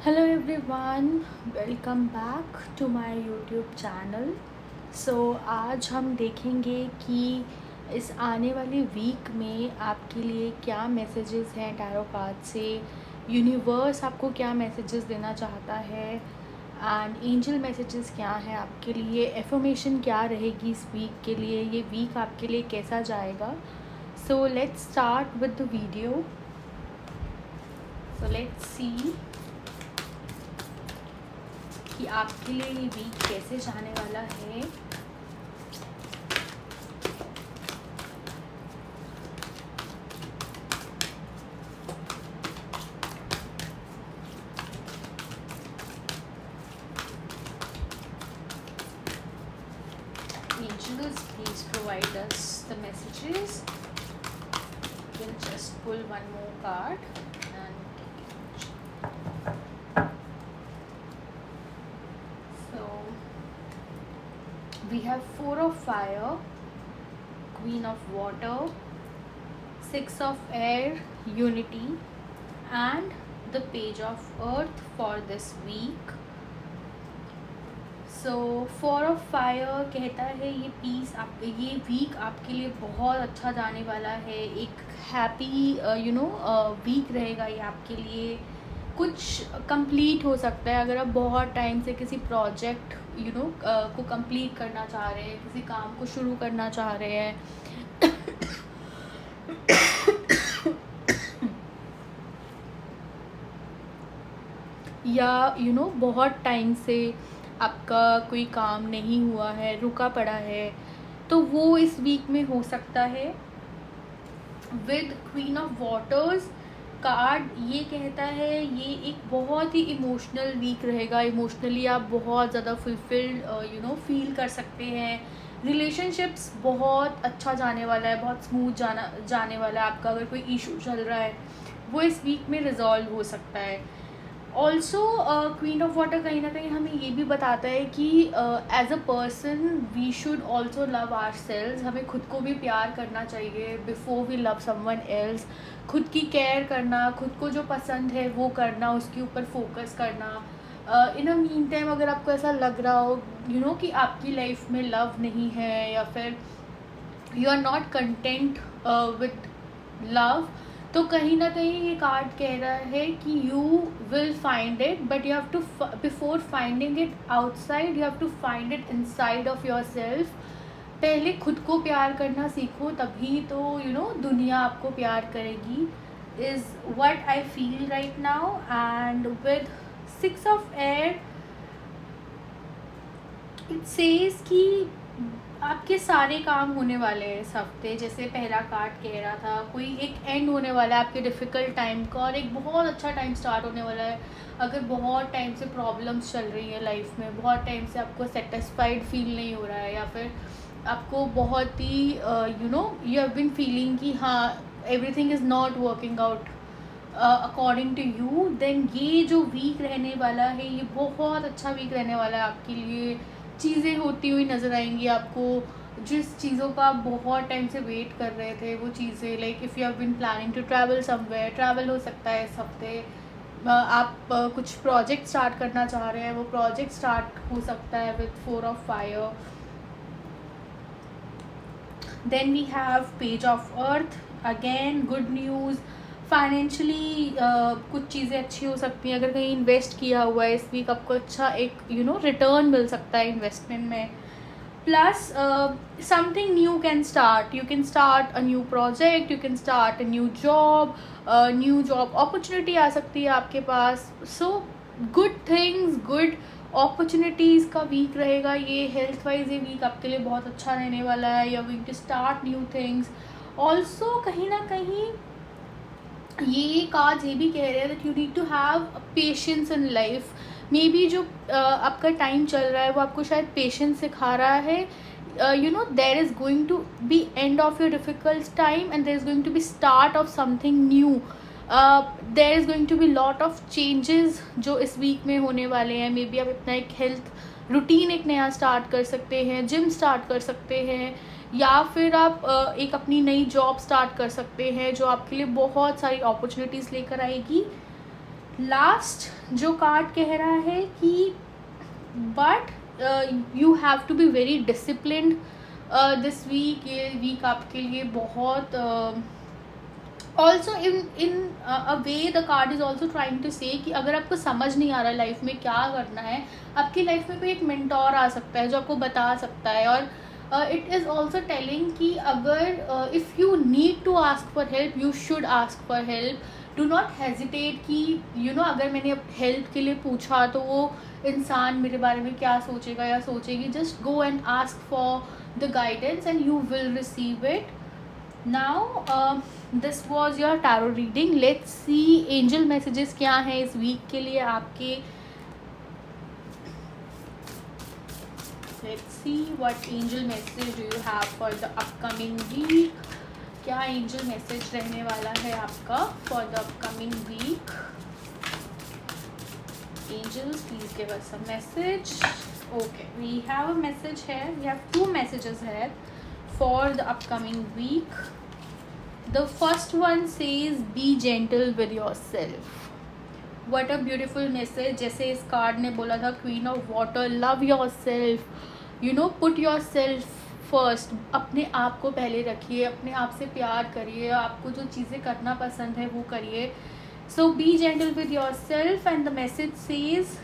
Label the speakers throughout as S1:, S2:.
S1: Hello everyone, welcome back to my YouTube channel. आज हम देखेंगे कि इस आने वाली वीक में आपके लिए क्या मैसेजेस हैं टैरो कार्ड से। यूनिवर्स आपको क्या मैसेजेस देना चाहता है एंड एंजल मैसेजेस क्या हैं आपके लिए। एफर्मेशन क्या रहेगी इस वीक के लिए, ये वीक आपके लिए कैसा जाएगा। Let's start with the video. Let's see कि आपके लिए ये वीक कैसे जाने वाला है। Angels, please provide us the messages. We'll just pull one more card and so we have Four of Fire, Queen of Water, Six of Air, Unity, and the Page of Earth for this week. Four of fire कहता है ये piece आप, ये week आपके लिए बहुत अच्छा जाने वाला है। एक हैप्पी वीक रहेगा ये आपके लिए। कुछ कंप्लीट हो सकता है अगर आप बहुत टाइम से किसी प्रोजेक्ट को कंप्लीट करना चाह रहे हैं, किसी काम को शुरू करना चाह रहे हैं या बहुत टाइम से आपका कोई काम नहीं हुआ है, रुका पड़ा है, तो वो इस वीक में हो सकता है। With queen of waters card ये कहता है ये एक बहुत ही इमोशनल वीक रहेगा। इमोशनली आप बहुत ज़्यादा फुलफिल्ड फील कर सकते हैं। रिलेशनशिप्स बहुत अच्छा जाने वाला है, बहुत स्मूथ जाने वाला है। आपका अगर कोई इशू चल रहा है वो इस वीक में रिजॉल्व हो सकता है। ऑल्सो क्वीन ऑफ वाटर कहीं ना कहीं हमें ये भी बताता है कि as a person we should also love our selves. हमें खुद को भी प्यार करना चाहिए before we love someone else. खुद की केयर करना, खुद को जो पसंद है वो करना, उसके ऊपर फोकस करना। इन अ मीन टाइम अगर आपको ऐसा लग रहा हो कि आपकी लाइफ में लव नहीं है या फिर you are not content with love, तो कहीं ना कहीं ये कार्ड कह रहा है कि you will find it, but you have to before finding it outside you have to find it inside of your self. पहले खुद को प्यार करना सीखो, तभी तो दुनिया आपको प्यार करेगी, is what I feel right now. And with six of air it says कि आपके सारे काम होने वाले हैं इस हफ्ते। जैसे पहला कार्ड कह रहा था कोई एक एंड होने वाला है आपके डिफ़िकल्ट टाइम का और एक बहुत अच्छा टाइम स्टार्ट होने वाला है। अगर बहुत टाइम से प्रॉब्लम्स चल रही है लाइफ में, बहुत टाइम से आपको सेटिस्फाइड फील नहीं हो रहा है या फिर आपको बहुत ही यू हैव बीन फीलिंग कि हाँ everything is not working out according to you, then ये जो वीक रहने वाला है ये बहुत अच्छा वीक रहने वाला है आपके लिए। चीज़ें होती हुई नज़र आएंगी आपको, जिस चीज़ों का आप बहुत टाइम से वेट कर रहे थे वो चीज़ें, like if you have been planning to travel somewhere, travel हो सकता है इस हफ्ते। आप कुछ प्रोजेक्ट स्टार्ट करना चाह रहे हैं, वो प्रोजेक्ट स्टार्ट हो सकता है with four of fire. Then we have page of earth, again good news. Financially कुछ चीज़ें अच्छी हो सकती हैं। अगर कहीं इन्वेस्ट किया हुआ है इस वीक आपको अच्छा एक रिटर्न मिल सकता है इन्वेस्टमेंट में। Plus something new can start, you can start a new project, you can start a new job opportunity आ सकती है आपके पास। So good things, good opportunities का वीक रहेगा ये। हेल्थ वाइज ये वीक आपके लिए बहुत अच्छा रहने वाला है। You are going to start new things. Also कहीं ना कहीं ये कार्ड्स ये भी कह रहे हैं that you need to have patience in life. Maybe जो आपका टाइम चल रहा है वो आपको शायद पेशेंस सिखा रहा है। There is going to be end of your difficult time and there is going to be start of something new. There is going to be lot of changes जो इस वीक में होने वाले हैं। मे बी आप अपना एक health routine एक नया स्टार्ट कर सकते हैं, जिम स्टार्ट कर सकते हैं, या फिर आप एक अपनी नई जॉब स्टार्ट कर सकते हैं जो आपके लिए बहुत सारी अपॉर्चुनिटीज़ लेकर आएगी। लास्ट जो कार्ड कह रहा है कि but you have to be very disciplined this week. ये वीक आपके लिए बहुत also in a way the card is also trying to say कि अगर आपको समझ नहीं आ रहा लाइफ में क्या करना है, आपकी लाइफ में कोई एक मेंटोर आ सकता है जो आपको बता सकता है. और इट इज़ ऑल्सो टेलिंग कि अगर if you need to ask for help you should ask for help. Do not hesitate कि यू नो अगर मैंने हेल्प के लिए पूछा तो वो इंसान मेरे बारे में क्या सोचेगा या सोचेगी. Just go and ask for the guidance and you will receive it. Now this was your tarot reading. Let's see angel messages क्या हैं इस वीक के लिए आपके. Let's see what angel message do you have for the upcoming week. क्या angel message रहने वाला है आपका for the upcoming week. Angels, please give us a message. Okay, we have a message here. We have 2 messages here for the upcoming week. The first one says be gentle with yourself. What a beautiful message. जैसे इस card ने बोला था Queen of Water, love yourself. You know, put yourself first. अपने आप को पहले रखिए, अपने आप से प्यार करिए, आपको जो चीज़ें करना पसंद है वो करिए. So be gentle with yourself. And the message says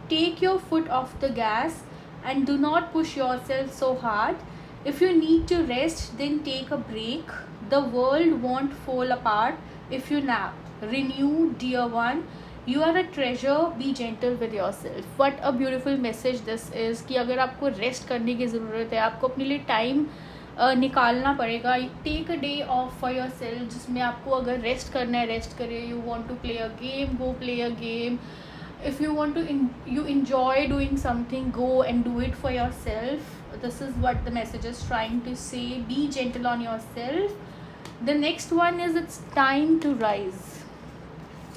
S1: take your foot off the gas and do not push yourself so hard. If you need to rest, then take a break. The world won't fall apart if you nap. Renew, dear one. You are a treasure. Be gentle with yourself. What a beautiful message this is कि अगर आपको rest करने की ज़रूरत है, आपको अपने लिए टाइम निकालना पड़ेगा. Take a day off for your self, जिसमें आपको अगर रेस्ट करना है रेस्ट करिए. You want to play a game, go play a game. If you want to you enjoy doing something, go and do it for yourself. This is what the message is trying to say. Be gentle on yourself. The next one is it's time to rise.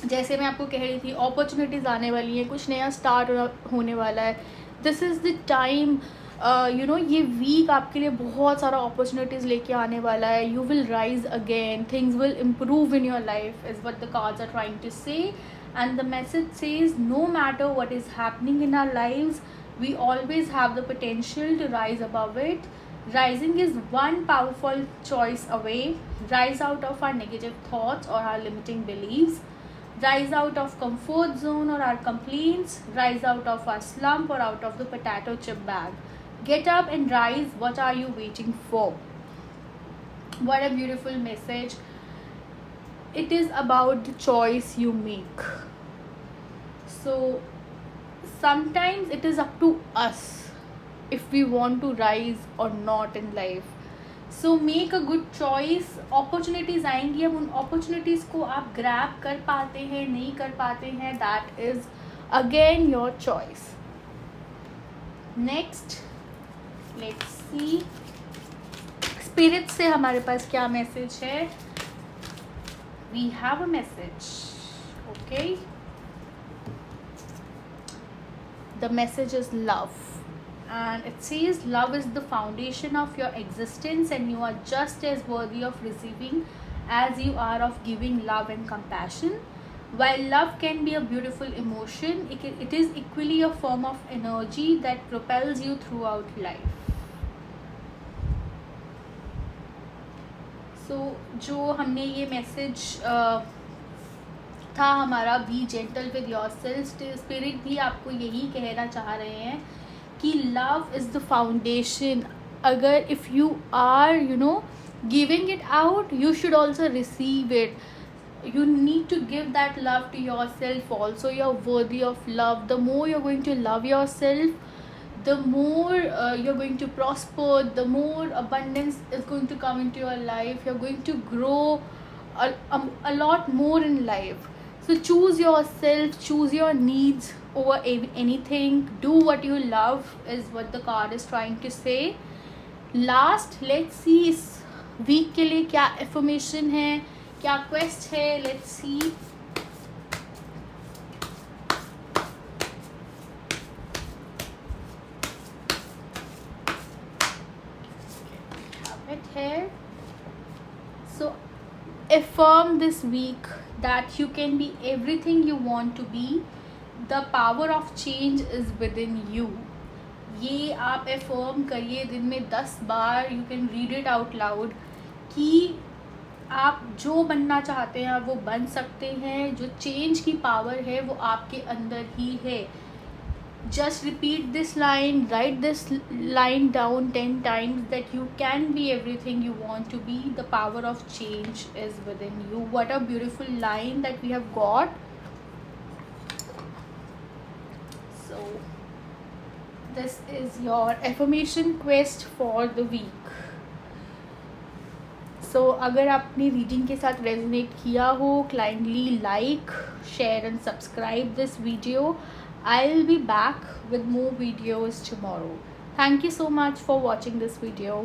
S1: जैसे मैं आपको कह रही थी opportunities आने वाली हैं, कुछ नया स्टार्ट होने वाला है. This is the time. You know ये वीक आपके लिए बहुत सारा अपॉर्चुनिटीज़ लेके आने वाला है. You will rise again, things will improve in your life is what the cards are trying to say. And the message says no matter what is happening in our lives, we always have the potential to rise above it. Rising is one powerful choice away. Rise out of our negative thoughts or our limiting beliefs. Rise out of comfort zone or our complaints. Rise out of our slump or out of the potato chip bag. Get up and rise. What are you waiting for? What a beautiful message. It is about the choice you make. So sometimes it is up to us if we want to rise or not in life. So make a good choice. Opportunities आएंगी, अब उन opportunities को आप grab कर पाते हैं नहीं कर पाते हैं, that is again your choice. Next, let's see spirit से हमारे पास क्या message है. We have a message. Okay, the message is love, and it says love is the foundation of your existence and you are just as worthy of receiving as you are of giving love and compassion. While love can be a beautiful emotion, it is equally a form of energy that propels you throughout life. सो जो हमने ये message था हमारा be gentle with yourself, spirit भी आपको यही कहना चाह रहे हैं कि लव इज़ द फाउंडेशन. अगर if you are you know giving it out, you should also receive it. You need to give that love to yourself also. You're worthy of love. The more you're going to love yourself, the more you're going to prosper, the more abundance is going to come into your life. You're going to grow a lot more in life. So choose yourself, choose your needs over anything. Do what you love is what the card is trying to say. Last, let's see इस week के लिए क्या affirmation है, क्या quest है. Let's see. Here. So affirm this week that you can be everything you want to be. The power of change is within you. ये आप affirm करिए दिन में 10 बार. You can read it out loud कि आप जो बनना चाहते हैं वो बन सकते हैं. जो चेंज की पावर है वो आपके अंदर ही है. Just repeat this line, write this line down 10 times, that you can be everything you want to be. The power of change is within you. What a beautiful line that we have got. So this is your affirmation quest for the week. So अगर आपने reading के साथ resonate किया हो, kindly like, share and subscribe this video. I'll be back with more videos tomorrow. Thank you so much for watching this video.